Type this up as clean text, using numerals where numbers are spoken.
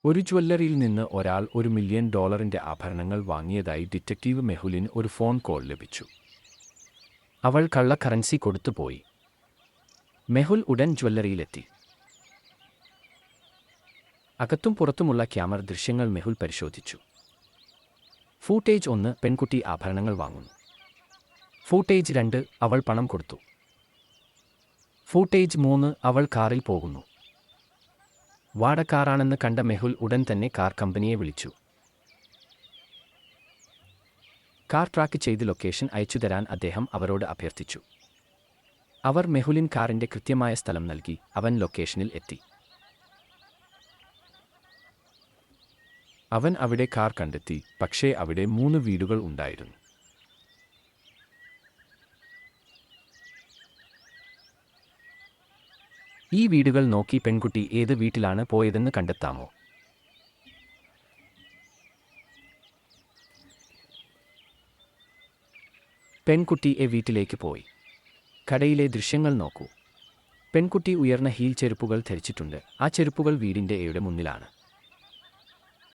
ഒരു ജ്വല്ലറിയിൽ നിന്ന് ഒരാൾ $1 മില്യൺ ആഭരണങ്ങൾ വാങ്ങിയതായി ഡിറ്റക്റ്റീവ് മെഹുലിന് ഒരു ഫോൺ കോൾ ലഭിച്ചു. അവൾ കള്ള കറൻസി കൊടുത്തുപോയി. മെഹുൽ ഉടൻ ജ്വല്ലറിയിലെത്തി. അകത്തും പുറത്തുമുള്ള ക്യാമറ ദൃശ്യങ്ങൾ മെഹുൽ പരിശോധിച്ചു. ഫൂട്ടേജ് 1 പെൺകുട്ടി ആഭരണങ്ങൾ വാങ്ങുന്നു. ഫൂട്ടേജ് 2 അവൾ പണം കൊടുത്തു. ഫൂട്ടേജ് 3 അവൾ കാറിൽ പോകുന്നു. വാടകാറാണെന്ന് കണ്ട മെഹുൽ ഉടൻ തന്നെ കാർ കമ്പനിയെ വിളിച്ചു. കാർ ട്രാക്ക് ചെയ്ത് ലൊക്കേഷൻ അയച്ചുതരാൻ അദ്ദേഹം അവരോട് അഭ്യർത്ഥിച്ചു. അവർ മെഹുലിൻ കാറിന്റെ കൃത്യമായ സ്ഥലം നൽകി. അവൻ ലൊക്കേഷനിൽ എത്തി. അവൻ അവിടെ കാർ കണ്ടെത്തി. പക്ഷേ അവിടെ 3 വീടുകൾ ഉണ്ടായിരുന്നു. ഈ വീടുകൾ നോക്കി പെൺകുട്ടി ഏത് വീട്ടിലാണ് പോയതെന്ന് കണ്ടെത്താമോ? പെൺകുട്ടി വീട്ടിലേക്ക് പോയി. കടയിലെ ദൃശ്യങ്ങൾ നോക്കൂ. പെൺകുട്ടി ഉയർന്ന ഹീൽ ചെരുപ്പുകൾ ധരിച്ചിട്ടുണ്ട്. ആ ചെരുപ്പുകൾ വീടിന്റെ മുന്നിലാണ്.